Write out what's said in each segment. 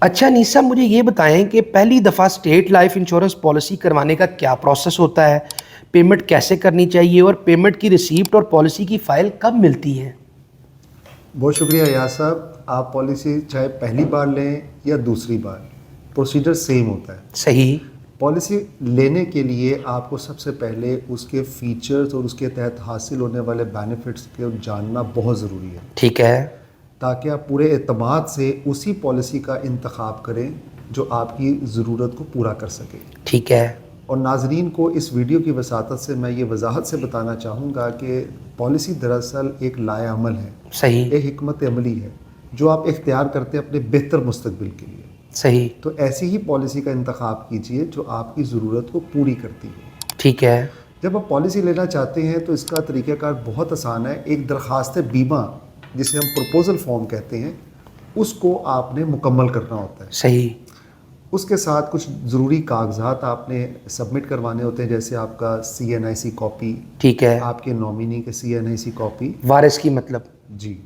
اچھا نیسا، مجھے یہ بتائیں کہ پہلی دفعہ اسٹیٹ لائف انشورنس پالیسی کروانے کا کیا پروسیس ہوتا ہے، پیمنٹ کیسے کرنی چاہیے اور پیمنٹ کی ریسیپٹ اور پالیسی کی فائل کب ملتی ہے؟ بہت شکریہ ایاز صاحب. آپ پالیسی چاہے پہلی بار لیں یا دوسری بار، پروسیجر سیم ہوتا ہے. صحیح. پالیسی لینے کے لیے آپ کو سب سے پہلے اس کے فیچرز اور اس کے تحت حاصل ہونے والے بینیفٹس کو جاننا بہت ضروری ہے. ٹھیک ہے. تاکہ آپ پورے اعتماد سے اسی پالیسی کا انتخاب کریں جو آپ کی ضرورت کو پورا کر سکے. ٹھیک ہے. اور ناظرین کو اس ویڈیو کی وساطت سے میں یہ وضاحت سے بتانا چاہوں گا کہ پالیسی دراصل ایک لائے عمل ہے. صحیح. ایک حکمت عملی ہے جو آپ اختیار کرتے ہیں اپنے بہتر مستقبل کے لیے. صحیح. تو ایسی ہی پالیسی کا انتخاب کیجئے جو آپ کی ضرورت کو پوری کرتی ہے. ٹھیک ہے. جب آپ پالیسی لینا چاہتے ہیں تو اس کا طریقہ کار بہت آسان ہے. ایک درخواست بیمہ جسے ہم پروپوزل فارم کہتے ہیں، اس کو آپ نے مکمل کرنا ہوتا ہے. صحیح. اس کے ساتھ کچھ ضروری کاغذات آپ نے سبمٹ کروانے ہوتے ہیں، جیسے آپ کا CNIC کاپی. ٹھیک ہے. آپ کے نامینی کے CNIC کاپی. وارث کی مطلب. جی.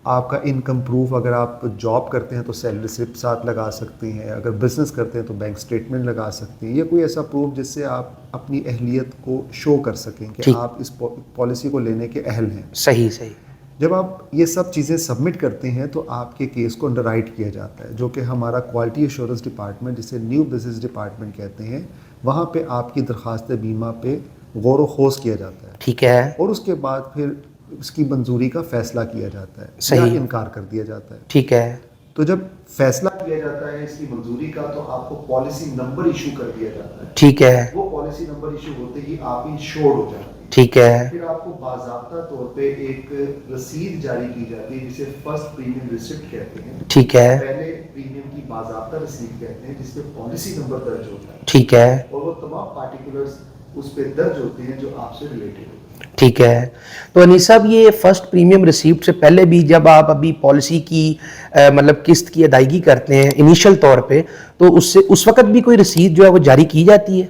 آپ کا انکم پروف، اگر آپ جاب کرتے ہیں تو سیلری سلپ ساتھ لگا سکتے ہیں، اگر بزنس کرتے ہیں تو بینک سٹیٹمنٹ لگا سکتے ہیں، یا کوئی ایسا پروف جس سے آپ اپنی اہلیت کو شو کر سکیں کہ آپ اس پالیسی کو لینے کے اہل ہیں. صحیح. صحیح. جب آپ یہ سب چیزیں سبمٹ کرتے ہیں تو آپ کے کیس کو انڈر رائٹ کیا جاتا ہے، جو کہ ہمارا کوالٹی ایشورنس ڈپارٹمنٹ، جسے نیو بزنس ڈپارٹمنٹ کہتے ہیں، وہاں پہ آپ کی درخواست بیمہ پہ غور و خوض کیا جاتا ہے. ٹھیک ہے. اور اس کے بعد پھر اس کی منظوری کا فیصلہ کیا جاتا ہے. صحیح. یا انکار کر دیا جاتا ہے. ٹھیک ہے. تو جب فیصلہ کیا جاتا ہے اس کی منظوری کا تو آپ کو پالیسی نمبر ایشو کر دیا جاتا ہے. ٹھیک ہے. وہ پالیسی نمبر ایشو ہوتے ہی آپ انشورڈ ہو جاتے ہیں. ٹھیک ہے. پھر آپ کو باضابطہ طور پہ ایک رسید جاری کی جاتی ہے جسے فرسٹ پریمیم ریسپٹ کہتے ہیں. ٹھیک ہے. پہلے پریمیم کی باضابطہ رسید کہتے ہیں، جس پہ پالیسی نمبر درج ہوتا ہے. ٹھیک ہے. اور وہ تمام پارٹیکولرز اس پہ درج ہوتے ہیں جو آپ سے ریلیٹڈ ہوتے ہیں. ٹھیک ہے. تو انیس صاحب، یہ فرسٹ پریمیم ریسیپٹ سے پہلے بھی جب آپ ابھی پالیسی کی مطلب قسط کی ادائیگی کرتے ہیں انیشل طور پہ، تو اس وقت بھی کوئی رسید جو ہے وہ جاری کی جاتی ہے؟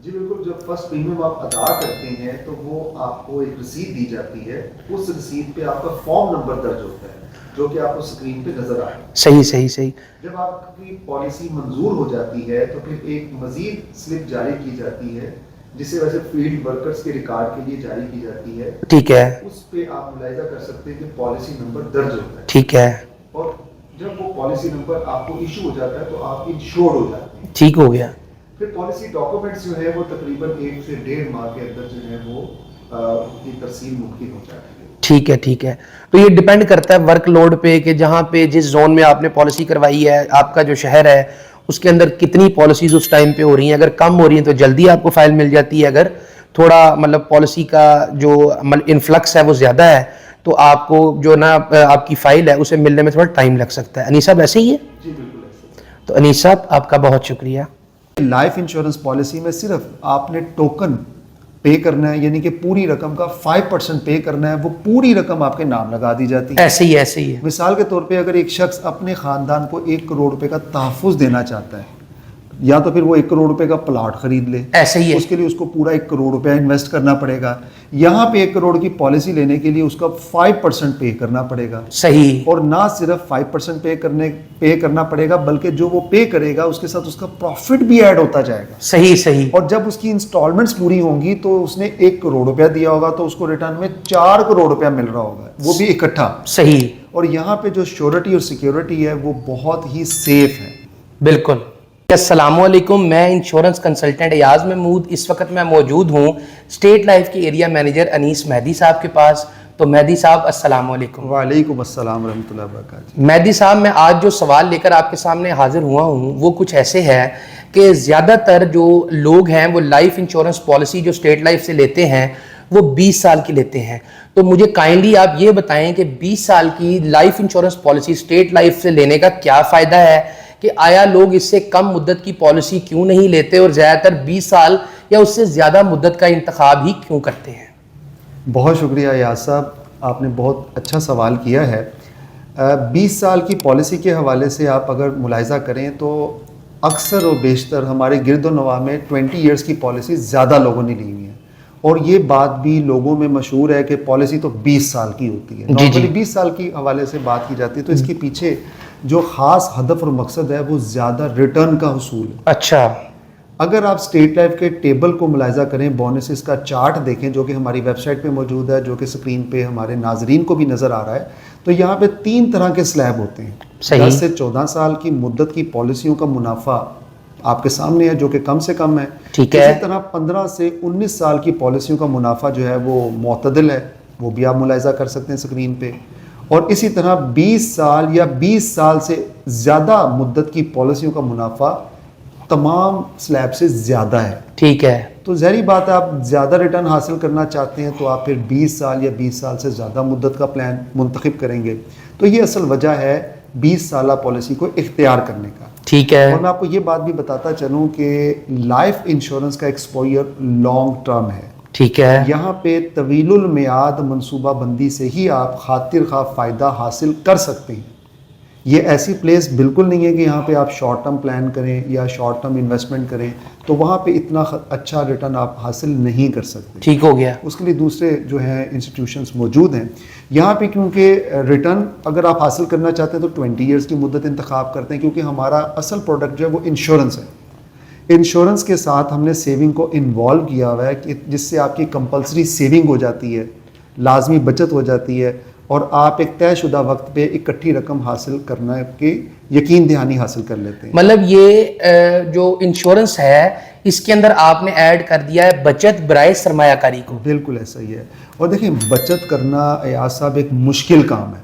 جی بالکل. جب فرسٹ پریمیم آپ ادا کرتے ہیں تو وہ آپ کو ایک رسید دی جاتی ہے. اس رسید پہ آپ کا فارم نمبر درج ہوتا ہے جو کہ آپ کو اسکرین پہ نظر آئے. صحیح. صحیح. صحیح. جب آپ کی پالیسی منظور ہو جاتی ہے تو پھر ایک مزید سلپ جاری کی جاتی ہے جسے ویسے فیلڈ ورکرز کے ریکارڈ کے لیے جاری کی جاتی ہے. ٹھیک ہے. اس پہ آپ ملاحظہ کر سکتے ہیں کہ پالیسی نمبر درج ہوتا ہے. ٹھیک ہے. اور جب وہ پالیسی نمبر آپ کو ایشو ہو جاتا ہے تو آپ انشورڈ ہو جاتے ہیں. ٹھیک ہو گیا. پھر پالیسی ڈاکومنٹس جو ہے وہ تقریباً 1 سے 1.5 ماہ کے اندر جو ہے وہ کی ترسیل ممکن ہو جاتی ہے. ٹھیک ہے. ٹھیک ہے. تو یہ ڈیپینڈ کرتا ہے ورک لوڈ پہ کہ جہاں پہ جس زون میں آپ نے پالیسی کروائی ہے، آپ کا جو شہر ہے اس کے اندر کتنی پالیسیز اس ٹائم پہ ہو رہی ہیں. اگر کم ہو رہی ہیں تو جلدی آپ کو فائل مل جاتی ہے، اگر تھوڑا مطلب پالیسی کا جو انفلکس ہے وہ زیادہ ہے تو آپ کو جو نا آپ کی فائل ہے اسے ملنے میں تھوڑا ٹائم لگ سکتا ہے. انیس صاحب ایسے ہی ہے؟ جی بالکل ایسے. تو انیس صاحب آپ کا بہت شکریہ. لائف انشورنس پالیسی میں صرف آپ نے ٹوکن پے کرنا ہے، یعنی کہ پوری رقم کا 5% پے کرنا ہے. وہ پوری رقم آپ کے نام لگا دی جاتی ہے. ایسے ہی. ایسے ہی ہے. مثال کے طور پہ اگر ایک شخص اپنے خاندان کو 1 کروڑ روپے کا تحفظ دینا چاہتا ہے، یا تو پھر وہ 1 کروڑ روپے کا پلاٹ خرید لے. ایسے ہی ہے. اس کے لیے اس کو پورا 1 کروڑ روپے انویسٹ کرنا پڑے گا. یہاں پہ 1 کروڑ کی پالیسی لینے کے لیے اس کا 5% پے کرنا پڑے گا. صحیح. اور نہ صرف 5% پے کرنا پڑے گا بلکہ جو وہ پے کرے گا اس کے ساتھ اس کا پروفٹ بھی ایڈ ہوتا جائے گا. صحیح. صحیح. اور جب اس کی انسٹالمنٹس پوری ہوں گی تو اس نے 1 کروڑ روپیہ دیا ہوگا تو اس کو ریٹرن میں 4 کروڑ روپیہ مل رہا ہوگا، وہ بھی اکٹھا. صحیح. اور یہاں پہ جو شیورٹی اور سیکیورٹی ہے وہ بہت ہی سیف ہے. بالکل. السلام علیکم. میں انشورنس کنسلٹنٹ ایاز محمود. اس وقت میں موجود ہوں اسٹیٹ لائف کے ایریا مینیجر انیس مہدی صاحب کے پاس. تو مہدی صاحب السلام علیکم. وعلیکم السلام ورحمۃ اللہ وبرکاتہ. مہدی صاحب، میں آج جو سوال لے کر آپ کے سامنے حاضر ہوا ہوں وہ کچھ ایسے ہے کہ زیادہ تر جو لوگ ہیں وہ لائف انشورنس پالیسی جو اسٹیٹ لائف سے لیتے ہیں وہ 20 سال کی لیتے ہیں. تو مجھے کائنڈلی آپ یہ بتائیں کہ 20 سال کی life insurance policy state life سے لینے کا کیا فائدہ ہے، کہ آیا لوگ اس سے کم مدت کی پالیسی کیوں نہیں لیتے اور زیادہ تر 20 سال یا اس سے زیادہ مدت کا انتخاب ہی کیوں کرتے ہیں؟ بہت شکریہ ایاز صاحب، آپ نے بہت اچھا سوال کیا ہے. 20 سال کی پالیسی کے حوالے سے آپ اگر ملاحظہ کریں تو اکثر و بیشتر ہمارے گرد و نواح میں 20 ایئرس کی پالیسی زیادہ لوگوں نے لی ہوئی ہیں. اور یہ بات بھی لوگوں میں مشہور ہے کہ پالیسی تو 20 سال کی ہوتی ہے. نارملی 20 سال کی حوالے سے بات کی جاتی ہے, تو اس کے پیچھے جو خاص ہدف اور مقصد ہے وہ زیادہ ریٹرن کا حصول ہے. اچھا, اگر آپ اسٹیٹ لائف کے ٹیبل کو ملاحظہ کریں, بونسز کا چارٹ دیکھیں جو کہ ہماری ویب سائٹ پہ موجود ہے, جو کہ اسکرین پہ ہمارے ناظرین کو بھی نظر آ رہا ہے, تو یہاں پہ 3 طرح کے سلیب ہوتے ہیں. 10 سے 14 سال کی مدت کی پالیسیوں کا منافع آپ کے سامنے ہے جو کہ کم سے کم ہے. ٹھیک ہے. اسی طرح 15 سے 19 سال کی پالیسیوں کا منافع جو ہے وہ معتدل ہے, وہ بھی آپ ملاحظہ کر سکتے ہیں اسکرین پہ. اور اسی طرح 20 سال یا 20 سال سے زیادہ مدت کی پالیسیوں کا منافع تمام سلیب سے زیادہ ہے. ٹھیک ہے. تو ظاہری بات ہے, آپ زیادہ ریٹرن حاصل کرنا چاہتے ہیں تو آپ پھر 20 سال یا 20 سال سے زیادہ مدت کا پلان منتخب کریں گے. تو یہ اصل وجہ ہے 20 سالہ پالیسی کو اختیار کرنے کا. ٹھیک ہے. اور میں آپ کو یہ بات بھی بتاتا چلوں کہ لائف انشورنس کا ایکسپوئر لانگ ٹرم ہے. ٹھیک ہے. یہاں پہ طویل المیعاد منصوبہ بندی سے ہی آپ خاطر خواہ فائدہ حاصل کر سکتے ہیں. یہ ایسی پلیس بالکل نہیں ہے کہ یہاں پہ آپ شارٹ ٹرم پلان کریں یا شارٹ ٹرم انویسٹمنٹ کریں تو وہاں پہ اتنا اچھا ریٹرن آپ حاصل نہیں کر سکتے. ٹھیک ہو گیا. اس کے لیے دوسرے جو ہیں انسٹیٹیوشنس موجود ہیں. یہاں پہ کیونکہ ریٹرن اگر آپ حاصل کرنا چاہتے ہیں تو 20 ایئرس کی مدت انتخاب کرتے ہیں, کیونکہ ہمارا اصل پروڈکٹ جو ہے وہ انشورنس ہے. انشورنس کے ساتھ ہم نے سیونگ کو انوالو کیا ہوا ہے کہ جس سے آپ کی کمپلسری سیونگ ہو جاتی ہے, لازمی بچت ہو جاتی ہے, اور آپ ایک طے شدہ وقت پہ اکٹھی رقم حاصل کرنا کے یقین دہانی حاصل کر لیتے ہیں. مطلب یہ جو انشورنس ہے اس کے اندر آپ نے ایڈ کر دیا ہے بچت برائے سرمایہ کاری کو. بالکل ایسا ہی ہے. اور دیکھیں بچت کرنا ایاز صاحب ایک مشکل کام ہے.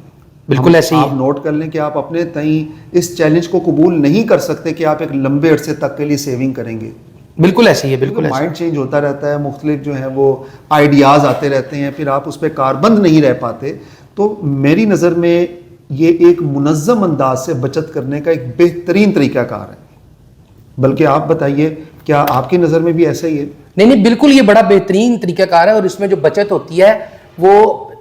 بالکل ایسے ہی. آپ نوٹ کر لیں کہ آپ اپنے تئیں اس چیلنج کو قبول نہیں کر سکتے کہ آپ ایک لمبے عرصے تک کے لیے سیونگ کریں گے. بالکل ایسے ہی ہے. بالکل مائنڈ چینج ہوتا رہتا ہے, مختلف جو ہیں وہ آئیڈیاز آتے رہتے ہیں, پھر آپ اس پہ کاربند نہیں رہ پاتے. تو میری نظر میں یہ ایک منظم انداز سے بچت کرنے کا ایک بہترین طریقہ کار ہے. بلکہ آپ بتائیے کیا آپ کی نظر میں بھی ایسا ہی ہے؟ نہیں, بالکل یہ بڑا بہترین طریقہ کار ہے, اور اس میں جو بچت ہوتی ہے وہ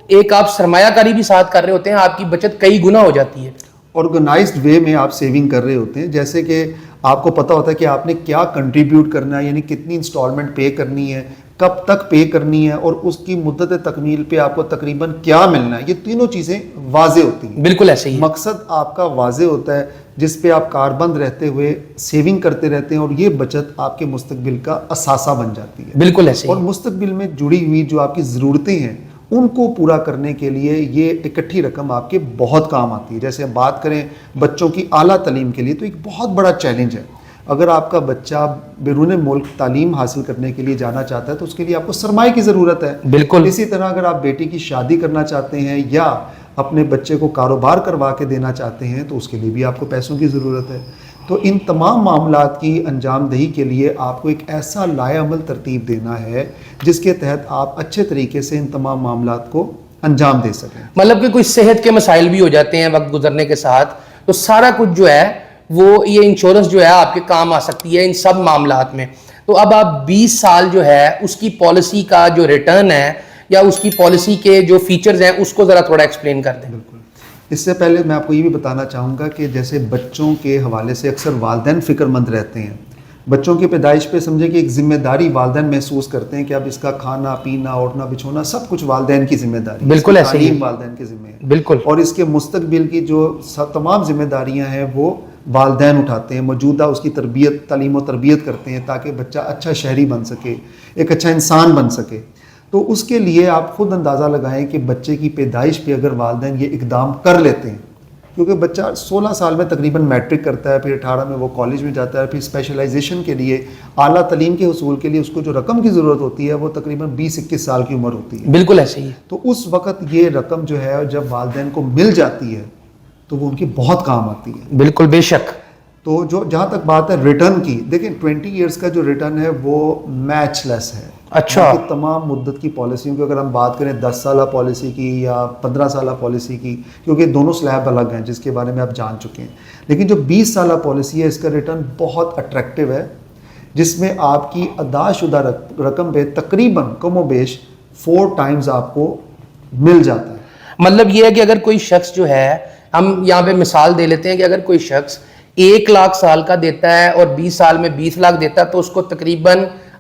ایک آپ سرمایہ کاری بھی ساتھ کر رہے ہوتے ہیں, آپ کی بچت کئی گنا ہو جاتی ہے. آرگنائزڈ وے میں آپ سیونگ کر رہے ہوتے ہیں, جیسے کہ آپ کو پتہ ہوتا ہے کہ آپ نے کیا کنٹریبیوٹ کرنا ہے, یعنی کتنی انسٹالمنٹ پے کرنی ہے, کب تک پے کرنی ہے, اور اس کی مدت تکمیل پہ آپ کو تقریباً کیا ملنا ہے. یہ تینوں چیزیں واضح ہوتی ہیں. بالکل ایسے ہی. مقصد آپ کا واضح ہوتا ہے جس پہ آپ کاربند رہتے ہوئے سیونگ کرتے رہتے ہیں, اور یہ بچت آپ کے مستقبل کا اثاثہ بن جاتی ہے. بالکل ایسے ہی. اور مستقبل میں جڑی ہوئی جو آپ کی ضرورتیں ہیں ان کو پورا کرنے کے لیے یہ اکٹھی رقم آپ کے بہت کام آتی ہے. جیسے بات کریں بچوں کی اعلیٰ تعلیم کے لیے تو ایک بہت بڑا چیلنج ہے. اگر آپ کا بچہ بیرون ملک تعلیم حاصل کرنے کے لیے جانا چاہتا ہے تو اس کے لیے آپ کو سرمایہ کی ضرورت ہے. بالکل. اسی طرح اگر آپ بیٹی کی شادی کرنا چاہتے ہیں یا اپنے بچے کو کاروبار کروا کے دینا چاہتے ہیں تو اس کے لیے بھی آپ کو پیسوں کی ضرورت ہے. تو ان تمام معاملات کی انجام دہی کے لیے آپ کو ایک ایسا لائے عمل ترتیب دینا ہے جس کے تحت آپ اچھے طریقے سے ان تمام معاملات کو انجام دے سکیں. مطلب کہ کوئی صحت کے مسائل بھی ہو جاتے ہیں وقت گزرنے کے ساتھ, تو سارا کچھ جو ہے وہ یہ انشورنس جو ہے آپ کے کام آ سکتی ہے ان سب معاملات میں. تو اب آپ 20 سال جو ہے اس کی پالیسی کا جو ریٹرن ہے یا اس کی پالیسی کے جو فیچرز ہیں اس کو ذرا تھوڑا ایکسپلین کر دیں. بالکل. اس سے پہلے میں آپ کو یہ بھی بتانا چاہوں گا کہ جیسے بچوں کے حوالے سے اکثر والدین فکر مند رہتے ہیں. بچوں کی پیدائش پہ سمجھے کہ ایک ذمہ داری والدین محسوس کرتے ہیں کہ اب اس کا کھانا پینا اٹھنا بچھونا سب کچھ والدین کی ذمہ داری. بالکل ایسے ہی. والدین کی ذمہ ہے. بالکل. اور اس کے مستقبل کی جو تمام ذمہ داریاں ہیں وہ والدین اٹھاتے ہیں. موجودہ اس کی تربیت تعلیم و تربیت کرتے ہیں تاکہ بچہ اچھا شہری بن سکے, ایک اچھا انسان بن سکے. تو اس کے لیے آپ خود اندازہ لگائیں کہ بچے کی پیدائش پہ اگر والدین یہ اقدام کر لیتے ہیں, کیونکہ بچہ 16 سال میں تقریباً میٹرک کرتا ہے, پھر 18 میں وہ کالج میں جاتا ہے, پھر اسپیشلائزیشن کے لیے اعلیٰ تعلیم کے حصول کے لیے اس کو جو رقم کی ضرورت ہوتی ہے وہ تقریباً 20-21 سال کی عمر ہوتی ہے. بالکل ایسے ہی. تو اس وقت یہ رقم جو ہے جب والدین کو مل جاتی ہے تو وہ ان کی بہت کام آتی ہے. بالکل بے شک. تو جو جہاں تک بات ہے ریٹرن کی, دیکھیں 20 ایئرس کا جو ریٹرن ہے وہ میچ لیس ہے. اچھا. تمام مدت کی پالیسیوں کی اگر ہم بات کریں 10 سالہ پالیسی کی یا 15 سالہ پالیسی کی, کیونکہ دونوں سلیب الگ ہیں جس کے بارے میں آپ جان چکے ہیں, لیکن جو 20 سالہ پالیسی ہے اس کا ریٹرن بہت اٹریکٹیو ہے جس میں آپ کی ادا شدہ رقم پہ تقریباً کم و بیش 4 ٹائمز آپ کو مل جاتا ہے. مطلب یہ ہے کہ اگر کوئی شخص جو ہے, ہم یہاں پہ مثال دے لیتے ہیں کہ اگر کوئی شخص 1 لاکھ سال کا دیتا ہے اور 20 سال میں 20 لاکھ دیتا ہے تو اس کو تقریباً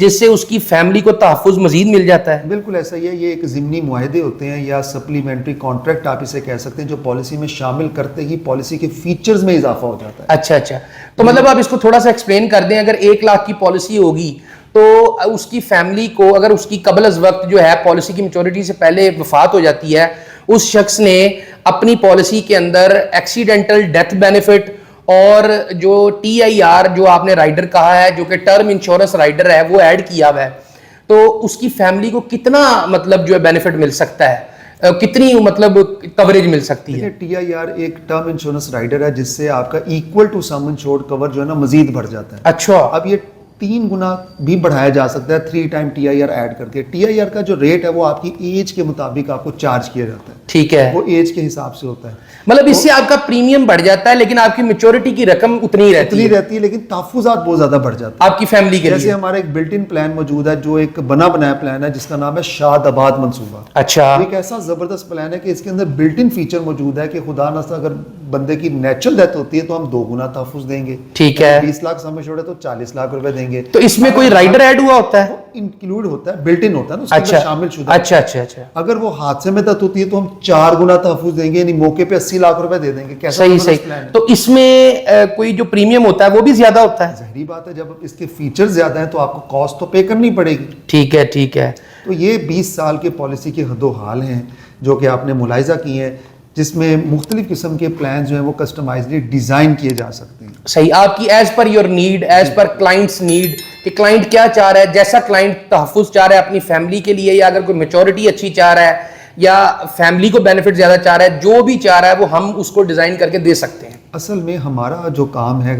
جس سے اس کی فیملی کو تحفظ مزید مل جاتا ہے؟ بالکل ایسا ہی ہے، یہ ایک ضمنی معاہدے ہوتے ہیں یا سپلیمنٹری کانٹریکٹ آپ اسے کہہ سکتے ہیں، جو پالیسی میں شامل کرتے ہی پالیسی کے فیچرز میں اضافہ ہو جاتا ہے۔ اچھا، تو مطلب آپ اس کو تھوڑا سا ایکسپلین کر دیں، اگر 1 لاکھ کی پالیسی ہوگی تو اس کی فیملی کو اگر اس کی قبل از وقت جو ہے پالیسی کی میچورٹی سے پہلے وفات ہو جاتی ہے، اس شخص نے اپنی پالیسی کے اندر ایکسیڈنٹل ڈیتھ بینیفٹ اور جو TIR جو آپ نے رائڈر کہا ہے جو کہ ٹرم انشورنس رائڈر ہے وہ ایڈ کیا ہوا ہے، تو اس کی فیملی کو کتنا مطلب جو ہے بینیفٹ مل سکتا ہے، کتنی مطلب کوریج مل سکتی ہے؟ TIR ایک ٹرم انشورنس رائڈر ہے جس سے آپ کا ایکول ٹو سم انشورڈ کور جو ہے نا مزید بڑھ جاتا ہے۔ اچھا، اب یہ 3 گنا بھی بڑھایا جا سکتا ہے 3 ٹائم TIR ایڈ کر کے۔ TIR کا جو ریٹ ہے وہ آپ کی ایج کے مطابق آپ کو چارج کیا جاتا ہے، ٹھیک ہے، وہ ایج کے حساب سے ہوتا ہے۔ مطلب اس سے آپ کا پریمیم بڑھ جاتا ہے لیکن آپ کی میچورٹی کی رقم اتنی ہی رہتی ہے لیکن تحفظات بہت زیادہ بڑھ جاتے ہیں آپ کی فیملی کے جیسے لیے۔ ہمارا ایک بلٹ ان پلان موجود ہے جو ایک بنا بنایا پلان ہے جس کا نام ہے شاد آباد منصوبہ۔ اچھا، ایک ایسا زبردست پلان ہے کہ اس کے اندر بلٹ ان فیچر موجود ہے کہ خدا نخواستہ اگر بندے کی نیچرل ڈیتھ ہوتی ہے تو ہم 2 گنا تحفظ دیں گے، ٹھیک ہے، 20 لاکھ سم انشورڈ ہے تو 40 لاکھ روپے دیں گے۔ تو اس میں کوئی رائڈر ایڈ ہوا ہوتا ہے؟ انکلوڈ ہوتا ہے، بلٹ ان ہوتا ہے نا، اس کے اندر شامل شدہ۔ اچھا، اگر وہ حادثے میں ڈیتھ ہوتی ہے تو ہم 4 گنا تحفظ دیں گے، یعنی موقع پہ 80 لاکھ روپے دے دیں گے۔ کیسا صحیح، پلان ہے؟ تو اس میں کوئی جو پریمیم ہوتا ہے وہ بھی زیادہ ہوتا ہے؟ ظاہری بات ہے، جب اس کے فیچر زیادہ ہیں تو آپ کو کاسٹ تو پے کرنی پڑے گی۔ ٹھیک ہے، تو یہ 20 سال کے پالیسی کے حد و حال ہیں جو کہ آپ نے ملاحظہ کی ہیں، جس میں مختلف قسم کے پلان جو ہیں وہ کسٹمائزڈلی ڈیزائن کیے جا سکتے ہیں۔ صحیح، آپ کی as per your need, as per clients need, کہ کلائنٹ کیا چاہ رہا ہے، جیسا کلائنٹ تحفظ چاہ رہا ہے اپنی فیملی کے لیے، یا اگر کوئی میچورٹی اچھی چاہ رہا ہے یا فیملی کو بینیفٹ زیادہ چاہ رہا ہے، جو بھی چاہ رہا ہے وہ ہم اس کو ڈیزائن کر کے دے سکتے ہیں۔ اصل میں ہمارا جو کام ہے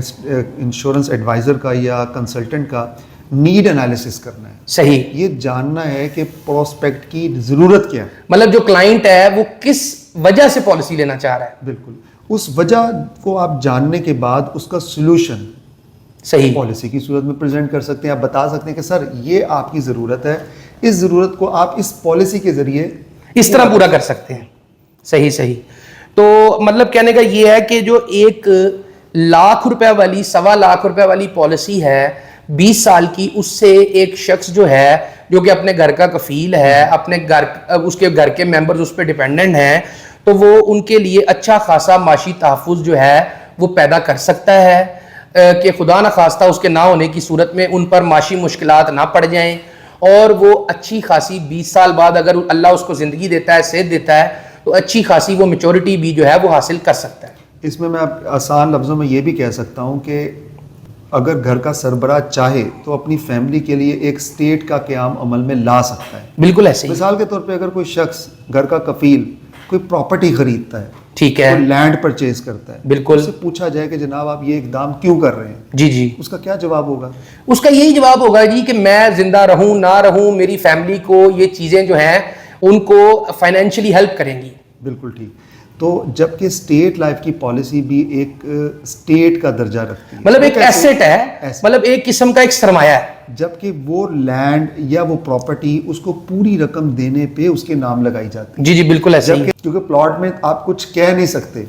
انشورنس ایڈوائزر کا یا کنسلٹنٹ کا، نیڈ انالیسس کرنا ہے، صحیح، یہ جاننا ہے کہ پروسپیکٹ کی ضرورت کیا ہے، مطلب جو کلائنٹ ہے وہ کس وجہ سے پالیسی لینا چاہ رہا ہے۔ بالکل اس وجہ کو آپ جاننے کے بعد اس کا سلوشن صحیح، پالیسی کی صورت میں پریزنٹ کر سکتے ہیں۔ آپ بتا سکتے ہیں کہ سر یہ آپ کی ضرورت ہے، اس ضرورت کو آپ اس پالیسی کے ذریعے اس طرح پورا کر سکتے ہیں۔ صحیح، تو مطلب کہنے کا یہ ہے کہ جو 1 لاکھ روپے والی 1.25 لاکھ روپے والی پالیسی ہے 20 سال کی، اس سے ایک شخص جو ہے جو کہ اپنے گھر کا کفیل ہے، اپنے گھر اس کے گھر کے ممبرز اس پہ ڈیپینڈنٹ ہیں، تو وہ ان کے لیے اچھا خاصا معاشی تحفظ جو ہے وہ پیدا کر سکتا ہے کہ خدا نخواستہ اس کے نہ ہونے کی صورت میں ان پر معاشی مشکلات نہ پڑ جائیں، اور وہ اچھی خاصی 20 سال بعد اگر اللہ اس کو زندگی دیتا ہے، صحت دیتا ہے، تو اچھی خاصی وہ میچورٹی بھی جو ہے وہ حاصل کر سکتا ہے۔ اس میں آسان لفظوں میں یہ بھی کہہ سکتا ہوں کہ اگر گھر کا سربراہ چاہے تو اپنی فیملی کے لیے ایک اسٹیٹ کا قیام عمل میں لا سکتا ہے۔ بالکل ایسے ہی، مثال کے طور پہ اگر کوئی شخص گھر کا کفیل کوئی پراپرٹی خریدتا ہے، ٹھیک ہے، کوئی لینڈ پرچیز کرتا ہے، بالکل، اس سے پوچھا جائے کہ جناب آپ یہ اقدام کیوں کر رہے ہیں، جی، اس کا کیا جواب ہوگا؟ اس کا یہی جواب ہوگا جی کہ میں زندہ رہوں نہ رہوں، میری فیملی کو یہ چیزیں جو ہیں ان کو فائنینشلی ہیلپ کریں گی۔ بالکل ٹھیک۔ تو جبکہ اسٹیٹ لائف کی پالیسی بھی ایک اسٹیٹ کا درجہ رکھتی ہے، مطلب ایک ایسٹ ہے، مطلب ایک قسم کا ایک سرمایہ ہے، جبکہ وہ لینڈ یا وہ پراپرٹی اس کو پوری رقم دینے پہ اس کے نام لگائی جاتی ہے۔ جی، بالکل ایسے ہی، کیونکہ پلاٹ میں آپ کچھ کہہ نہیں سکتے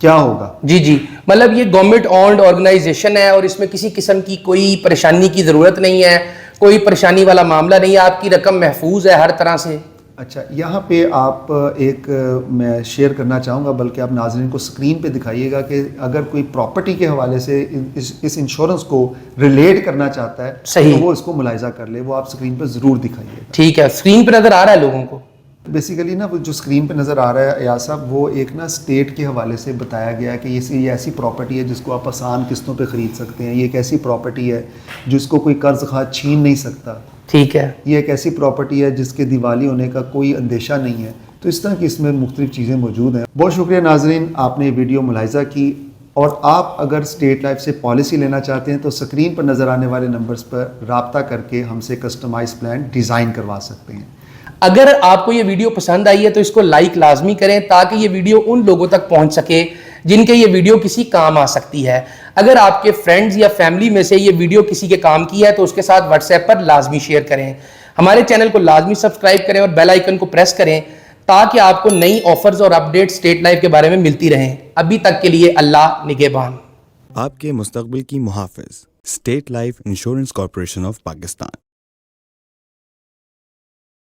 کیا ہوگا۔ جی، مطلب یہ گورنمنٹ اونڈ آرگنائزیشن ہے اور اس میں کسی قسم کی کوئی پریشانی کی ضرورت نہیں ہے، کوئی پریشانی والا معاملہ نہیں ہے، آپ کی رقم محفوظ ہے ہر طرح سے۔ اچھا، یہاں پہ آپ ایک میں شیئر کرنا چاہوں گا، بلکہ آپ ناظرین کو سکرین پہ دکھائیے گا کہ اگر کوئی پراپرٹی کے حوالے سے اس انشورنس کو ریلیٹ کرنا چاہتا ہے صحیح، تو وہ اس کو ملاحظہ کر لے، وہ آپ سکرین پہ ضرور دکھائیے گا۔ ٹھیک ہے، اسکرین پہ نظر آ رہا ہے لوگوں کو؟ بیسیکلی نا وہ جو اسکرین پہ نظر آ رہا ہے ایاز صاحب، وہ ایک نا اسٹیٹ کے حوالے سے بتایا گیا ہے کہ یہ ایسی پراپرٹی ہے جس کو آپ آسان قسطوں پہ خرید سکتے ہیں، یہ ایک ایسی پراپرٹی ہے جس کو کوئی قرض خواہ چھین نہیں سکتا، ٹھیک ہے، یہ ایک ایسی پراپرٹی ہے جس کے دیوالی ہونے کا کوئی اندیشہ نہیں ہے۔ تو اس طرح کی اس میں مختلف چیزیں موجود ہیں۔ بہت شکریہ ناظرین، آپ نے یہ ویڈیو ملاحظہ کی، اور آپ اگر اسٹیٹ لائف سے پالیسی لینا چاہتے ہیں تو سکرین پر نظر آنے والے نمبرز پر رابطہ کر کے ہم سے کسٹمائز پلان ڈیزائن کروا سکتے ہیں۔ اگر آپ کو یہ ویڈیو پسند آئی ہے تو اس کو لائک لازمی کریں تاکہ یہ ویڈیو ان لوگوں تک پہنچ سکے جن کے یہ ویڈیو کسی کام آ سکتی ہے۔ اگر آپ کے فرینڈز یا فیملی میں سے یہ ویڈیو کسی کے کام کی ہے تو اس کے ساتھ واٹس ایپ پر لازمی شیئر کریں۔ ہمارے چینل کو لازمی سبسکرائب کریں اور بیل آئیکن کو پریس کریں تاکہ آپ کو نئی آفرز اور اپڈیٹ اسٹیٹ لائف کے بارے میں ملتی رہیں۔ ابھی تک کے لیے اللہ نگہبان۔ آپ کے مستقبل کی محافظ، state life insurance corporation of Pakistan.